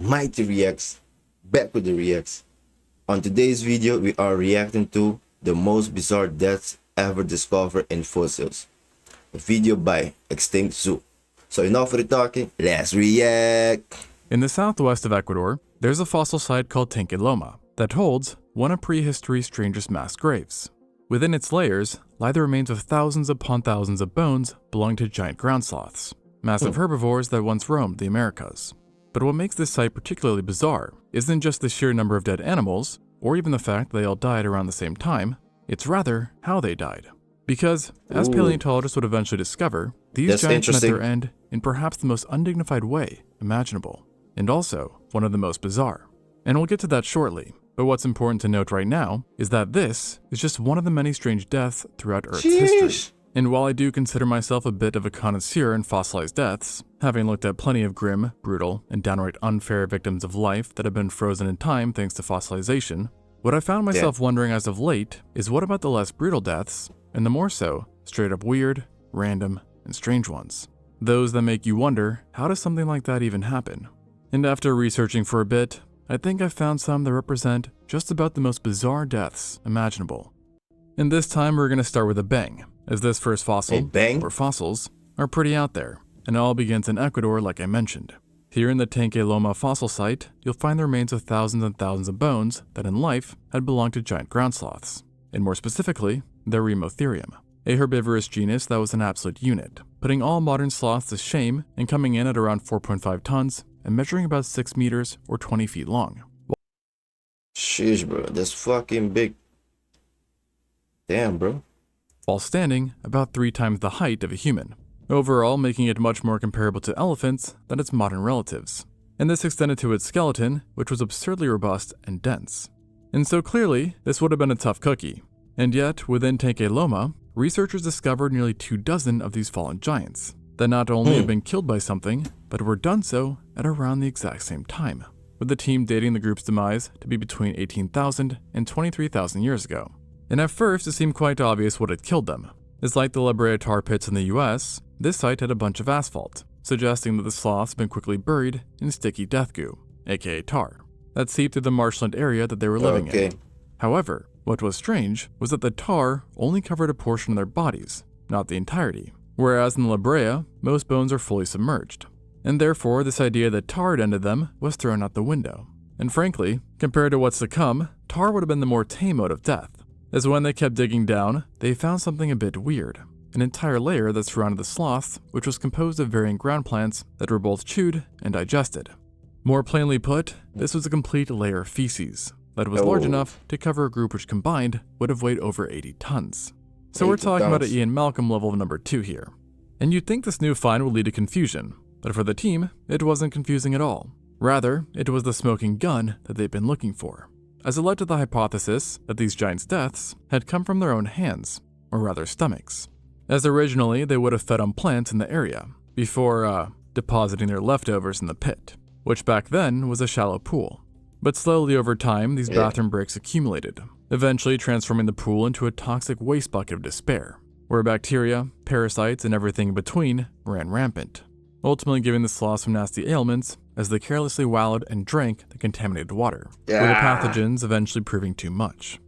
Mightyreacts, back with the reacts. On today's video, we are reacting to the most bizarre deaths ever discovered in fossils. A video by Extinct Zoo. So enough of the talking, let's react! In the southwest of Ecuador, there's a fossil site called Tenque Loma that holds one of prehistory's strangest mass graves. Within its layers lie the remains of thousands upon thousands of bones belonging to giant ground sloths, massive herbivores that once roamed the Americas. But what makes this site particularly bizarre isn't just the sheer number of dead animals, or even the fact that they all died around the same time, it's rather how they died. Because, as paleontologists would eventually discover, these giants met their end in perhaps the most undignified way imaginable, and also one of the most bizarre. And we'll get to that shortly, but what's important to note right now is that this is just one of the many strange deaths throughout Earth's history. And while I do consider myself a bit of a connoisseur in fossilized deaths, having looked at plenty of grim, brutal, and downright unfair victims of life that have been frozen in time thanks to fossilization, what I found myself wondering as of late is what about the less brutal deaths, and the more so, straight up weird, random, and strange ones. Those that make you wonder, how does something like that even happen? And after researching for a bit, I think I found some that represent just about the most bizarre deaths imaginable. And this time we're going to start with a bang, as this first fossil, or fossils, are pretty out there, and it all begins in Ecuador like I mentioned. Here in the Tenque Loma fossil site, you'll find the remains of thousands and thousands of bones that in life had belonged to giant ground sloths, and more specifically, the Remotherium, a herbivorous genus that was an absolute unit, putting all modern sloths to shame and coming in at around 4.5 tons and measuring about 6 meters or 20 feet long. Sheesh, bro, that's fucking big. Damn, bro. While standing about 3 times the height of a human, overall making it much more comparable to elephants than its modern relatives. And this extended to its skeleton, which was absurdly robust and dense. And so clearly, this would have been a tough cookie. And yet, within Tenque Loma, researchers discovered nearly 24 of these fallen giants that not only had been killed by something, but were done so at around the exact same time, with the team dating the group's demise to be between 18,000 and 23,000 years ago. And at first, it seemed quite obvious what had killed them. It's like the La Brea tar pits in the US, this site had a bunch of asphalt, suggesting that the sloths had been quickly buried in sticky death goo, aka tar, that seeped through the marshland area that they were living in. However, what was strange was that the tar only covered a portion of their bodies, not the entirety, whereas in La Brea, most bones are fully submerged. And therefore, this idea that tar had ended them was thrown out the window. And frankly, compared to what's to come, tar would have been the more tame mode of death, as when they kept digging down, they found something a bit weird, an entire layer that surrounded the sloths, which was composed of varying ground plants that were both chewed and digested. More plainly put, this was a complete layer of feces that was large enough to cover a group which combined would have weighed over 80 tons. So we're talking about an Ian Malcolm level of number 2 here. And you'd think this new find would lead to confusion, but for the team, it wasn't confusing at all. Rather, it was the smoking gun that they'd been looking for, as it led to the hypothesis that these giants' deaths had come from their own hands, or rather stomachs, as originally they would have fed on plants in the area, before depositing their leftovers in the pit, which back then was a shallow pool. But slowly over time, these bathroom breaks accumulated, eventually transforming the pool into a toxic waste bucket of despair, where bacteria, parasites, and everything in between ran rampant, ultimately giving the sloths some nasty ailments as they carelessly wallowed and drank the contaminated water, with the pathogens eventually proving too much.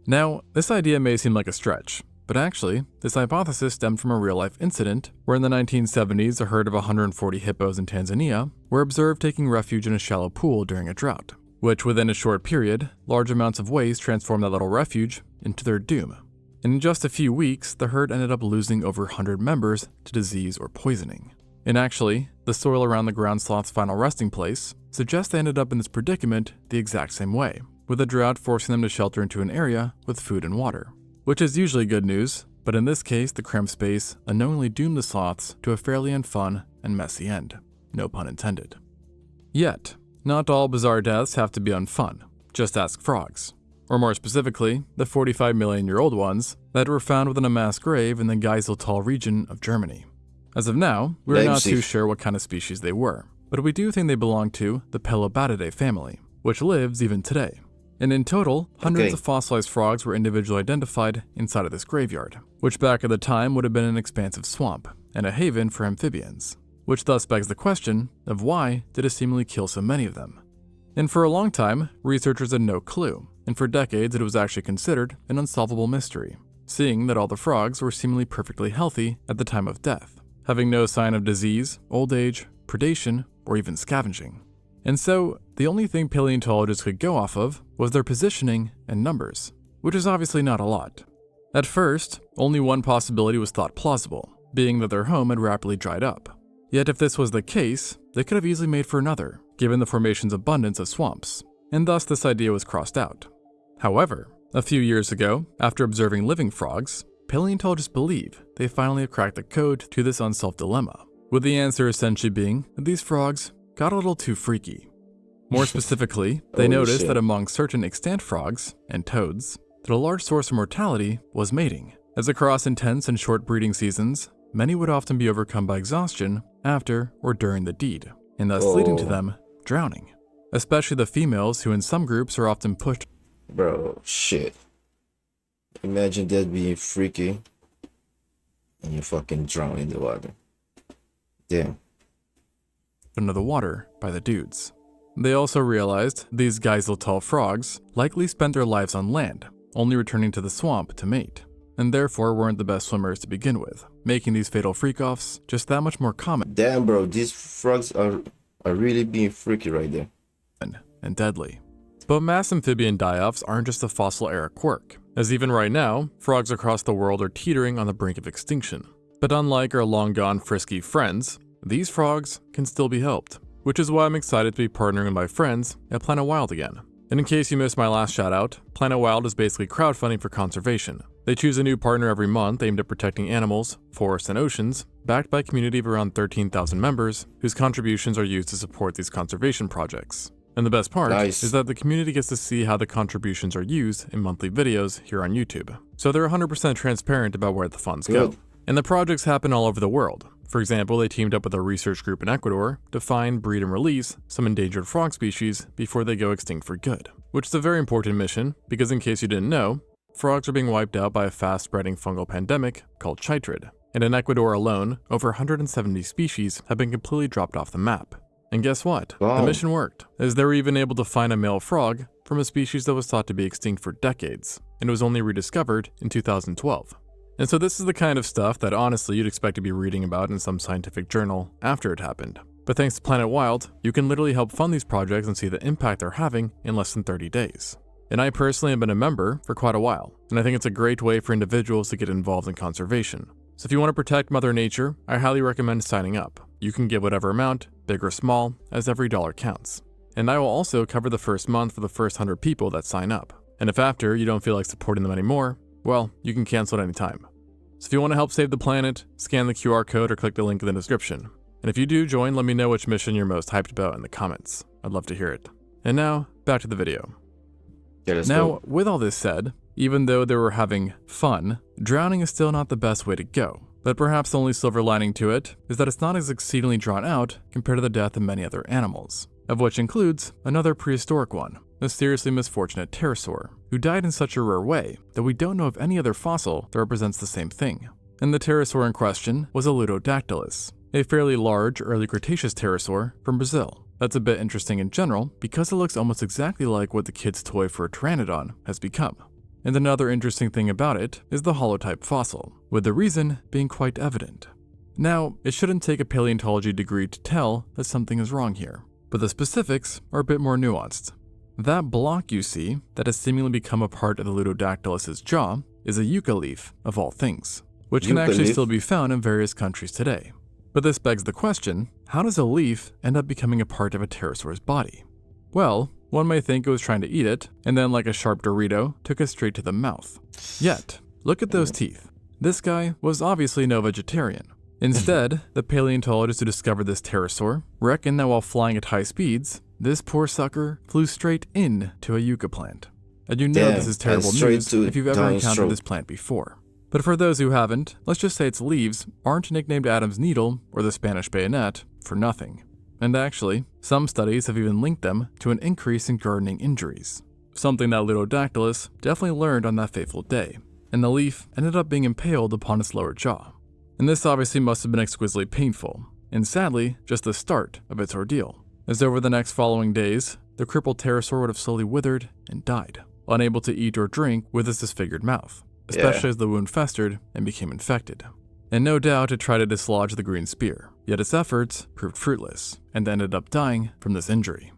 Now, this idea may seem like a stretch, but actually, this hypothesis stemmed from a real-life incident where in the 1970s a herd of 140 hippos in Tanzania were observed taking refuge in a shallow pool during a drought, which within a short period, large amounts of waste transformed that little refuge into their doom. And in just a few weeks, the herd ended up losing over 100 members to disease or poisoning. And actually, the soil around the ground sloth's final resting place suggests they ended up in this predicament the exact same way, with a drought forcing them to shelter into an area with food and water. Which is usually good news, but in this case, the cramped space unknowingly doomed the sloths to a fairly unfun and messy end. No pun intended. Yet, not all bizarre deaths have to be unfun. Just ask frogs. Or more specifically, the 45-million-year-old ones that were found within a mass grave in the Geiseltal region of Germany. As of now, we're not too sure what kind of species they were, but we do think they belong to the Pelobatidae family, which lives even today. And in total, hundreds of fossilized frogs were individually identified inside of this graveyard, which back at the time would have been an expansive swamp and a haven for amphibians, which thus begs the question of why did it seemingly kill so many of them, And for a long time, researchers had no clue, and for decades it was actually considered an unsolvable mystery, seeing that all the frogs were seemingly perfectly healthy at the time of death, having no sign of disease, old age, predation, or even scavenging. And so, the only thing paleontologists could go off of was their positioning and numbers, which is obviously not a lot. At first, only one possibility was thought plausible, being that their home had rapidly dried up. Yet if this was the case, they could have easily made for another, given the formation's abundance of swamps, and thus this idea was crossed out. However, a few years ago, after observing living frogs, paleontologists believe they finally have cracked the code to this unsolved dilemma, with the answer essentially being that these frogs got a little too freaky. More specifically, they noticed that among certain extant frogs and toads, that a large source of mortality was mating, as across intense and short breeding seasons, many would often be overcome by exhaustion after or during the deed, and thus leading to them drowning, especially the females who in some groups are often pushed. Bro, shit. Imagine that being freaky and you fucking drown in the water. Damn. Under the water by the dudes. They also realized these Geiseltal frogs likely spent their lives on land, only returning to the swamp to mate, and therefore weren't the best swimmers to begin with, making these fatal freak-offs just that much more common. Damn, bro, these frogs are really being freaky right there. And deadly. But mass amphibian die-offs aren't just a fossil-era quirk, as even right now, frogs across the world are teetering on the brink of extinction. But unlike our long-gone frisky friends, these frogs can still be helped, which is why I'm excited to be partnering with my friends at Planet Wild again. And in case you missed my last shout out, Planet Wild is basically crowdfunding for conservation. They choose a new partner every month aimed at protecting animals, forests, and oceans, backed by a community of around 13,000 members whose contributions are used to support these conservation projects. And the best part is that the community gets to see how the contributions are used in monthly videos here on YouTube. So they're 100% transparent about where the funds go. And the projects happen all over the world. For example, they teamed up with a research group in Ecuador to find, breed, and release some endangered frog species before they go extinct for good, which is a very important mission because in case you didn't know, frogs are being wiped out by a fast-spreading fungal pandemic called chytrid. And in Ecuador alone, over 170 species have been completely dropped off the map. And guess what? The mission worked, as they were even able to find a male frog from a species that was thought to be extinct for decades, and was only rediscovered in 2012. And so this is the kind of stuff that honestly you'd expect to be reading about in some scientific journal after it happened. But thanks to Planet Wild, you can literally help fund these projects and see the impact they're having in less than 30 days. And I personally have been a member for quite a while, and I think it's a great way for individuals to get involved in conservation. So if you want to protect Mother Nature, I highly recommend signing up. You can give whatever amount, big or small, as every dollar counts. And I will also cover the first month for the first 100 people that sign up. And if after you don't feel like supporting them anymore, well, you can cancel at any time. So if you want to help save the planet, scan the QR code or click the link in the description. And if you do join, let me know which mission you're most hyped about in the comments. I'd love to hear it. And now, back to the video. Now, with all this said, even though they were having fun, drowning is still not the best way to go. But perhaps the only silver lining to it is that it's not as exceedingly drawn out compared to the death of many other animals, of which includes another prehistoric one, a seriously misfortunate pterosaur, who died in such a rare way that we don't know of any other fossil that represents the same thing. And the pterosaur in question was a Ludodactylus, a fairly large early Cretaceous pterosaur from Brazil. That's a bit interesting in general because it looks almost exactly like what the kid's toy for a pteranodon has become. And another interesting thing about it is the holotype fossil, with the reason being quite evident. Now, it shouldn't take a paleontology degree to tell that something is wrong here, but the specifics are a bit more nuanced. That block you see that has seemingly become a part of the Ludodactylus's jaw is a yucca leaf, of all things, which can actually still be found in various countries today. But this begs the question, how does a leaf end up becoming a part of a pterosaur's body? Well, one may think it was trying to eat it, and then like a sharp Dorito, took it straight to the mouth. Yet, look at those teeth. This guy was obviously no vegetarian. Instead, the paleontologists who discovered this pterosaur reckon that while flying at high speeds, this poor sucker flew straight into a yucca plant. And you know this is terrible news if you've ever encountered this plant before. But for those who haven't, let's just say its leaves aren't nicknamed Adam's needle or the Spanish bayonet for nothing. And actually, some studies have even linked them to an increase in gardening injuries, something that Ludodactylus definitely learned on that fateful day, and the leaf ended up being impaled upon its lower jaw. And this obviously must have been exquisitely painful, and sadly, just the start of its ordeal, as over the next following days, the crippled pterosaur would have slowly withered and died, unable to eat or drink with its disfigured mouth, especially as the wound festered and became infected. And no doubt it tried to dislodge the green spear, yet its efforts proved fruitless, and ended up dying from this injury.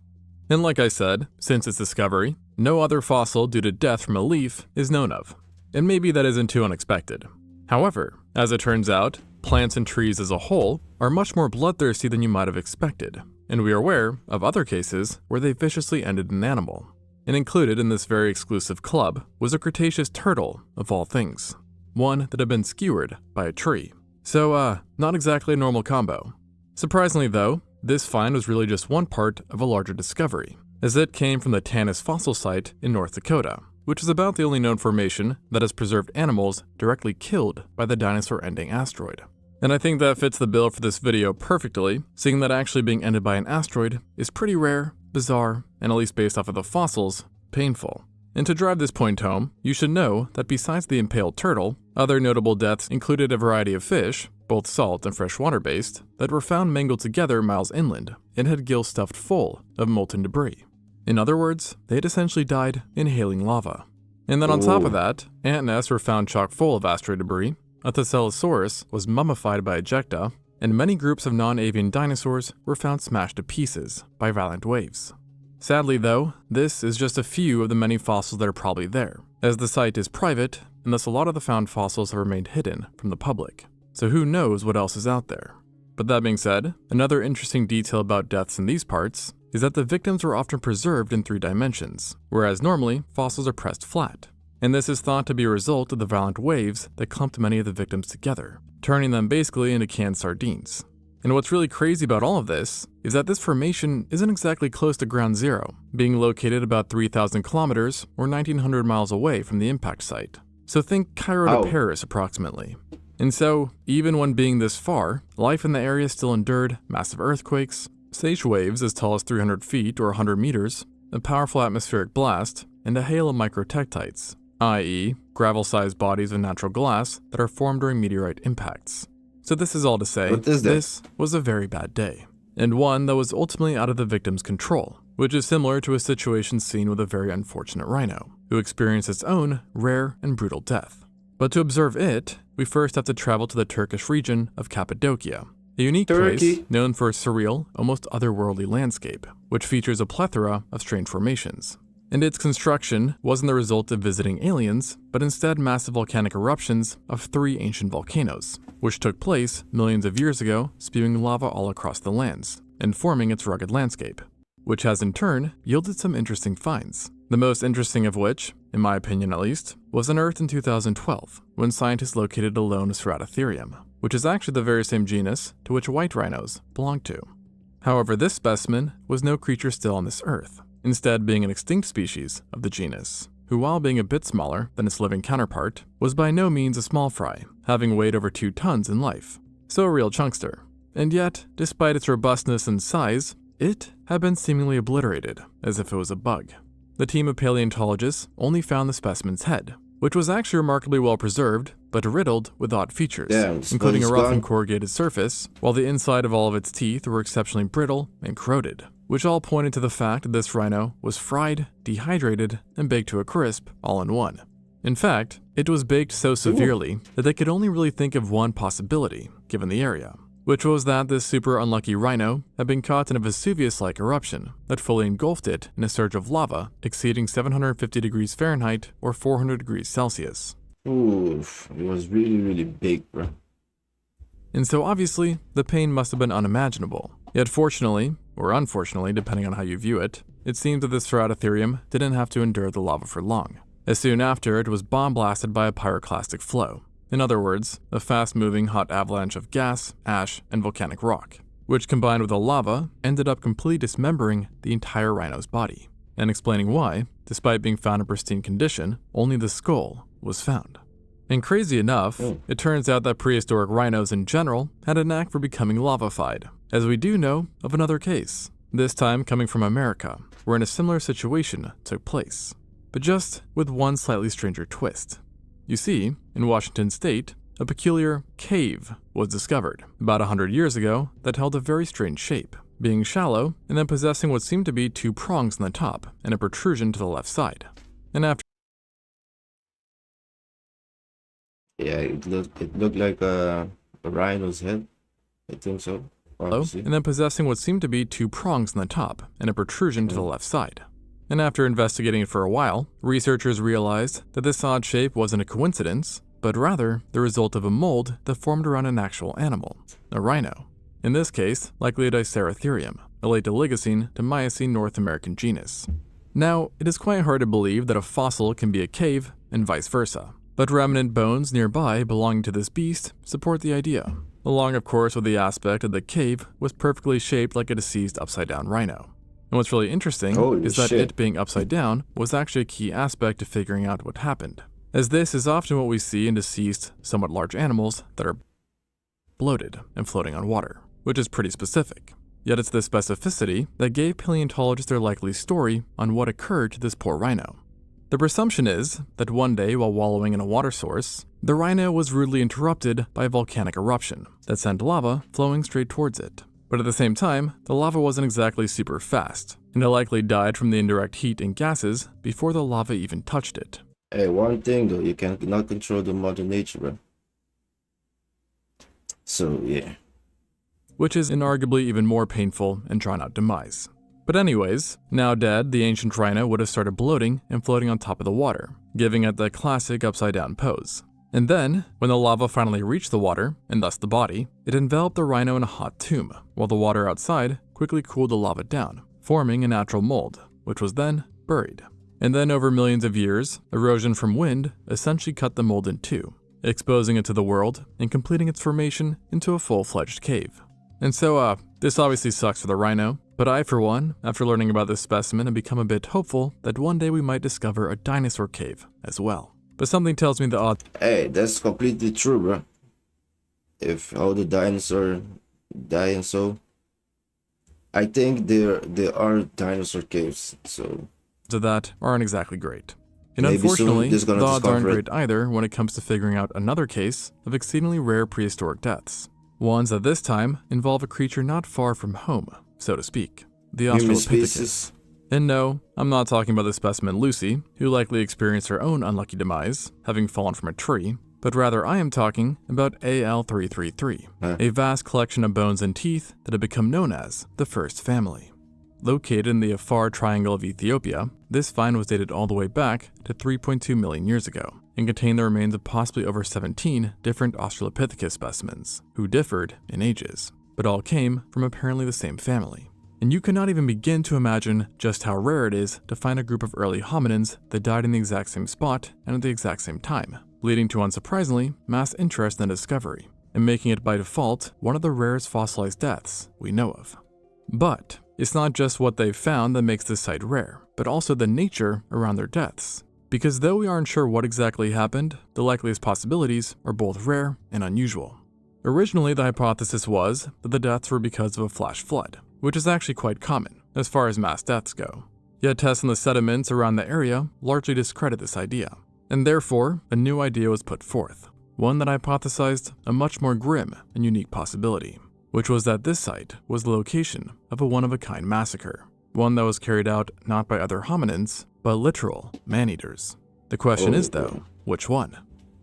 And like I said, since its discovery, no other fossil due to death from a leaf is known of. And maybe that isn't too unexpected. However, as it turns out, plants and trees as a whole are much more bloodthirsty than you might have expected, and we are aware of other cases where they viciously ended an animal. And included in this very exclusive club was a Cretaceous turtle, of all things. One that had been skewered by a tree. So, not exactly a normal combo. Surprisingly though, this find was really just one part of a larger discovery, as it came from the Tanis fossil site in North Dakota, which is about the only known formation that has preserved animals directly killed by the dinosaur-ending asteroid. And I think that fits the bill for this video perfectly, seeing that actually being ended by an asteroid is pretty rare, bizarre, and at least based off of the fossils, painful. And to drive this point home, you should know that besides the impaled turtle, other notable deaths included a variety of fish, both salt and freshwater based, that were found mangled together miles inland and had gills stuffed full of molten debris. In other words, they had essentially died inhaling lava. And then on top of that, ant nests were found chock full of asteroid debris, a Thescelosaurus was mummified by ejecta, and many groups of non-avian dinosaurs were found smashed to pieces by violent waves. Sadly though, this is just a few of the many fossils that are probably there, as the site is private, and thus a lot of the found fossils have remained hidden from the public. So who knows what else is out there. But that being said, another interesting detail about deaths in these parts is that the victims were often preserved in 3 dimensions, whereas normally fossils are pressed flat. And this is thought to be a result of the violent waves that clumped many of the victims together, turning them basically into canned sardines. And what's really crazy about all of this is that this formation isn't exactly close to ground zero, being located about 3,000 kilometers or 1,900 miles away from the impact site. So think Cairo to Paris approximately. And so, even when being this far, life in the area still endured massive earthquakes, sage waves as tall as 300 feet or 100 meters, a powerful atmospheric blast, and a hail of microtectites, i.e., gravel-sized bodies of natural glass that are formed during meteorite impacts. So this is all to say, this was a very bad day, and one that was ultimately out of the victim's control, which is similar to a situation seen with a very unfortunate rhino, who experienced its own rare and brutal death. But to observe it, we first have to travel to the Turkish region of Cappadocia, a unique place known for a surreal, almost otherworldly landscape, which features a plethora of strange formations. And its construction wasn't the result of visiting aliens, but instead massive volcanic eruptions of 3 ancient volcanoes, which took place millions of years ago, spewing lava all across the lands, and forming its rugged landscape, which has in turn yielded some interesting finds. The most interesting of which, in my opinion at least, was unearthed in 2012, when scientists located a lone Ceratotherium, which is actually the very same genus to which white rhinos belong to. However, this specimen was no creature still on this earth, instead being an extinct species of the genus, who while being a bit smaller than its living counterpart, was by no means a small fry, having weighed over 2 tons in life. So a real chunkster. And yet, despite its robustness and size, it had been seemingly obliterated, as if it was a bug. The team of paleontologists only found the specimen's head, which was actually remarkably well preserved, but riddled with odd features, including a rough and corrugated surface, while the inside of all of its teeth were exceptionally brittle and corroded, which all pointed to the fact that this rhino was fried, dehydrated, and baked to a crisp all in one. In fact, it was baked so severely that they could only really think of one possibility, given the area, which was that this super unlucky rhino had been caught in a Vesuvius-like eruption that fully engulfed it in a surge of lava exceeding 750 degrees Fahrenheit or 400 degrees Celsius. Oof, it was really big, bro. And so obviously, the pain must have been unimaginable. Yet fortunately, or unfortunately depending on how you view it, it seems that this Ceratotherium didn't have to endure the lava for long, as soon after it was bomb-blasted by a pyroclastic flow. In other words, a fast-moving hot avalanche of gas, ash, and volcanic rock, which combined with the lava ended up completely dismembering the entire rhino's body, and explaining why, despite being found in pristine condition, only the skull was found. And crazy enough, it turns out that prehistoric rhinos in general had a knack for becoming lavafied, as we do know of another case, this time coming from America, wherein a similar situation took place, but just with one slightly stranger twist. You see, in Washington state, a peculiar cave was discovered about 100 years ago that held a very strange shape, being shallow and then possessing what seemed to be two prongs on the top and a protrusion to the left side. And after it looked like a rhino's head. I think so. Obviously. and then possessing what seemed to be two prongs on the top and a protrusion to the left side. And after investigating it for a while, researchers realized that this odd shape wasn't a coincidence, but rather the result of a mold that formed around an actual animal, a rhino. In this case, likely a Diceratotherium, a late Oligocene to Miocene North American genus. Now, it is quite hard to believe that a fossil can be a cave and vice versa, but remnant bones nearby belonging to this beast support the idea, along of course with the aspect that the cave was perfectly shaped like a deceased upside-down rhino. And what's really interesting is that it being upside down was actually a key aspect to figuring out what happened, as this is often what we see in deceased, somewhat large animals that are bloated and floating on water, which is pretty specific. Yet it's this specificity that gave paleontologists their likely story on what occurred to this poor rhino. The presumption is that one day while wallowing in a water source, the rhino was rudely interrupted by a volcanic eruption that sent lava flowing straight towards it. But at the same time, the lava wasn't exactly super fast, and it likely died from the indirect heat and gases before the lava even touched it. Hey, one thing though, you cannot control the mother nature, bro. So, yeah. Which is inarguably even more painful and drawn out demise. But anyways, now dead, the ancient rhino would have started bloating and floating on top of the water, giving it the classic upside down pose. And then, when the lava finally reached the water, and thus the body, it enveloped the rhino in a hot tomb, while the water outside quickly cooled the lava down, forming a natural mold, which was then buried. And then over millions of years, erosion from wind essentially cut the mold in two, exposing it to the world and completing its formation into a full-fledged cave. And so, this obviously sucks for the rhino, but I, for one, after learning about this specimen, have become a bit hopeful that one day we might discover a dinosaur cave as well. But something tells me the odds. Hey, that's completely true, bro. If all the dinosaurs die and so, I think there are dinosaur caves. So of that aren't exactly great. And maybe unfortunately, soon the odds aren't great either when it comes to figuring out another case of exceedingly rare prehistoric deaths. Ones that this time involve a creature not far from home, so to speak, the Australopithecus. And no, I'm not talking about the specimen Lucy, who likely experienced her own unlucky demise, having fallen from a tree, but rather I am talking about AL333, a vast collection of bones and teeth that have become known as the First Family. Located in the Afar Triangle of Ethiopia, this find was dated all the way back to 3.2 million years ago, and contained the remains of possibly over 17 different Australopithecus specimens, who differed in ages, but all came from apparently the same family. And you cannot even begin to imagine just how rare it is to find a group of early hominins that died in the exact same spot and at the exact same time, leading to, unsurprisingly, mass interest in the discovery, and making it by default one of the rarest fossilized deaths we know of. But it's not just what they've found that makes this site rare, but also the nature around their deaths. Because though we aren't sure what exactly happened, the likeliest possibilities are both rare and unusual. Originally, the hypothesis was that the deaths were because of a flash flood, which is actually quite common as far as mass deaths go. Yet tests on the sediments around the area largely discredit this idea, and therefore a new idea was put forth, one that hypothesized a much more grim and unique possibility, which was that this site was the location of a one-of-a-kind massacre, one that was carried out not by other hominins, but literal man-eaters. The question is though, which one?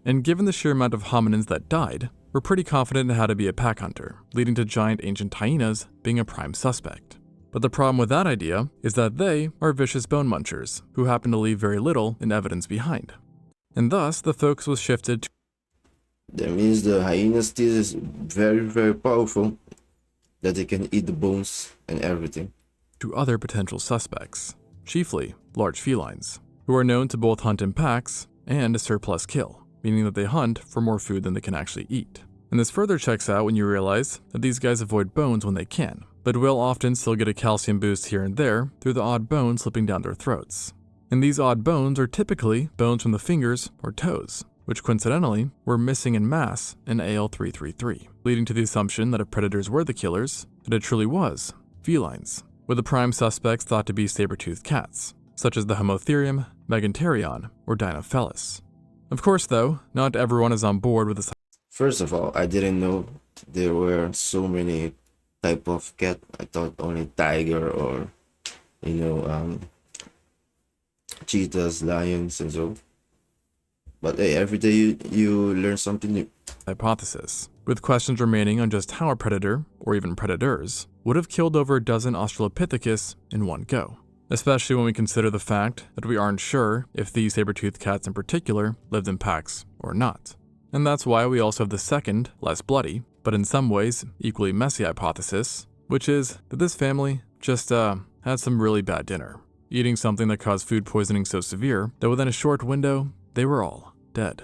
And given the sheer amount of hominins that died, we're pretty confident it had to be a pack hunter, leading to giant ancient hyenas being a prime suspect. But the problem with that idea is that they are vicious bone munchers who happen to leave very little in evidence behind. And thus, the focus was shifted to that means the hyena's teeth is very, very powerful, that they can eat the bones and everything. To other potential suspects, chiefly large felines, who are known to both hunt in packs and to surplus kill, meaning that they hunt for more food than they can actually eat. And this further checks out when you realize that these guys avoid bones when they can, but will often still get a calcium boost here and there through the odd bone slipping down their throats. And these odd bones are typically bones from the fingers or toes, which coincidentally were missing in mass in AL333, leading to the assumption that if predators were the killers, that it truly was felines, with the prime suspects thought to be saber-toothed cats, such as the Homotherium, Meganterion, or Dinofelis. Of course though, not everyone is on board with this. First of all, I didn't know there were so many type of cat. I thought only tiger or, you know, cheetahs, lions, and so. But hey, every day you learn something new. Hypothesis, with questions remaining on just how a predator, or even predators, would have killed over a dozen Australopithecus in one go. Especially when we consider the fact that we aren't sure if these saber-toothed cats in particular lived in packs or not. And that's why we also have the second, less bloody, but in some ways equally messy hypothesis, which is that this family just had some really bad dinner, eating something that caused food poisoning so severe that within a short window, they were all dead.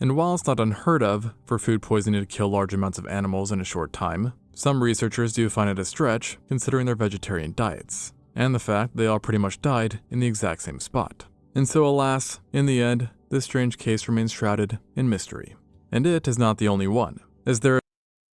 And while it's not unheard of for food poisoning to kill large amounts of animals in a short time, some researchers do find it a stretch considering their vegetarian diets, and the fact they all pretty much died in the exact same spot. And so alas, in the end, this strange case remains shrouded in mystery. And it is not the only one, as there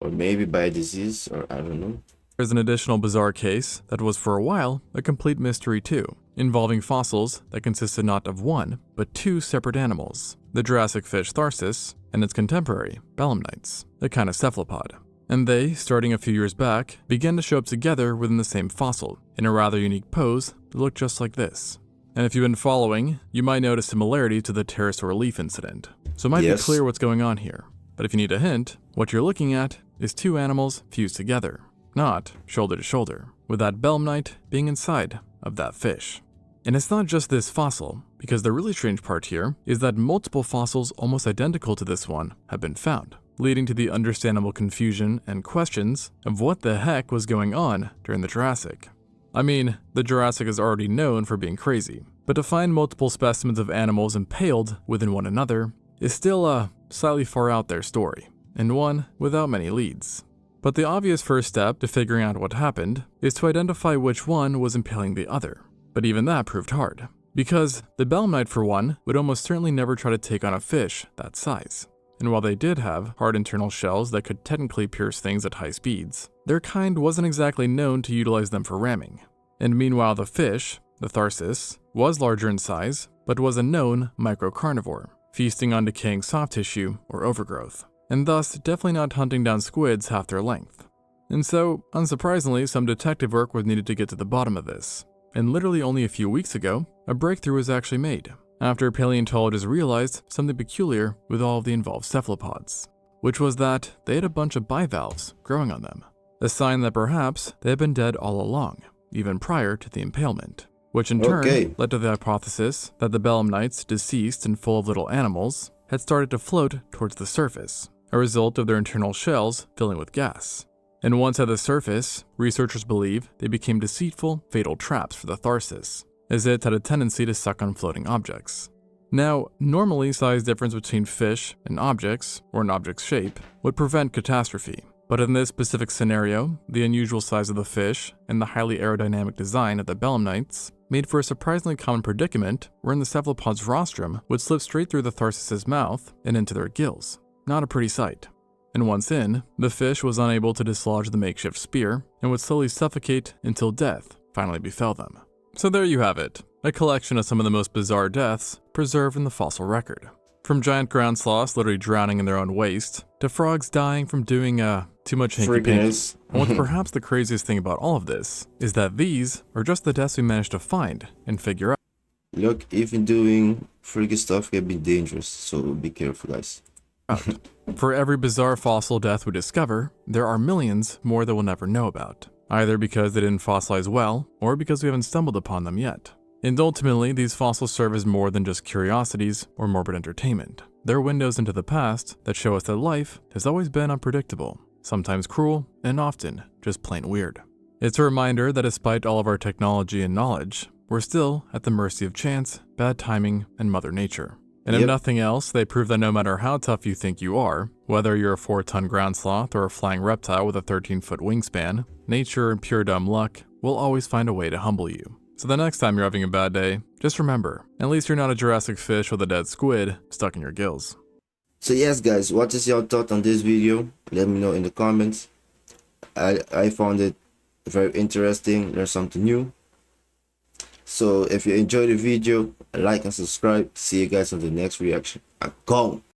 Or maybe by disease, or I don't know. is an additional bizarre case that was for a while a complete mystery too, involving fossils that consisted not of one, but two separate animals, the Jurassic fish Tharsis and its contemporary, Belemnites, a kind of cephalopod. And they, starting a few years back, began to show up together within the same fossil, in a rather unique pose that looked just like this. And if you've been following, you might notice similarity to the pterosaur leaf incident, so it might be clear what's going on here. But if you need a hint, what you're looking at is two animals fused together, not shoulder to shoulder, with that Belemnite being inside of that fish. And it's not just this fossil, because the really strange part here is that multiple fossils almost identical to this one have been found, leading to the understandable confusion and questions of what the heck was going on during the Jurassic. I mean, the Jurassic is already known for being crazy, but to find multiple specimens of animals impaled within one another is still a slightly far out there story, and one without many leads. But the obvious first step to figuring out what happened is to identify which one was impaling the other. But even that proved hard, because the Belemnite for one would almost certainly never try to take on a fish that size. And while they did have hard internal shells that could technically pierce things at high speeds, their kind wasn't exactly known to utilize them for ramming. And meanwhile the fish, the Tharsis, was larger in size, but was a known microcarnivore, feasting on decaying soft tissue or overgrowth, and thus definitely not hunting down squids half their length. And so, unsurprisingly, some detective work was needed to get to the bottom of this. And literally only a few weeks ago, a breakthrough was actually made, after paleontologists realized something peculiar with all of the involved cephalopods, which was that they had a bunch of bivalves growing on them, a sign that perhaps they had been dead all along, even prior to the impalement, which in turn led to the hypothesis that the Belemnites, deceased and full of little animals, had started to float towards the surface, a result of their internal shells filling with gas. And once at the surface, researchers believe they became deceitful, fatal traps for the Tharsis, as it had a tendency to suck on floating objects. Now, normally size difference between fish and objects, or an object's shape, would prevent catastrophe. But in this specific scenario, the unusual size of the fish and the highly aerodynamic design of the Belemnites made for a surprisingly common predicament wherein the cephalopod's rostrum would slip straight through the Tharsis's mouth and into their gills. Not a pretty sight. And once in, the fish was unable to dislodge the makeshift spear and would slowly suffocate until death finally befell them. So there you have it, a collection of some of the most bizarre deaths preserved in the fossil record. From giant ground sloths literally drowning in their own waste, to frogs dying from doing too much hanky-panky. And what's perhaps the craziest thing about all of this is that these are just the deaths we managed to find and figure out. Look, even doing freaky stuff can be dangerous, so be careful, guys. For every bizarre fossil death we discover, there are millions more that we'll never know about, either because they didn't fossilize well, or because we haven't stumbled upon them yet. And ultimately, these fossils serve as more than just curiosities or morbid entertainment. They're windows into the past that show us that life has always been unpredictable, sometimes cruel, and often just plain weird. It's a reminder that despite all of our technology and knowledge, we're still at the mercy of chance, bad timing, and Mother Nature. And if nothing else, they prove that no matter how tough you think you are, whether you're a 4-ton ground sloth or a flying reptile with a 13-foot wingspan, nature and pure dumb luck will always find a way to humble you. So the next time you're having a bad day, just remember, at least you're not a Jurassic fish with a dead squid stuck in your gills. So yes guys, what is your thought on this video? Let me know in the comments. I found it very interesting, learned something new. So if you enjoyed the video, like and subscribe. See you guys on the next reaction. I'm gone.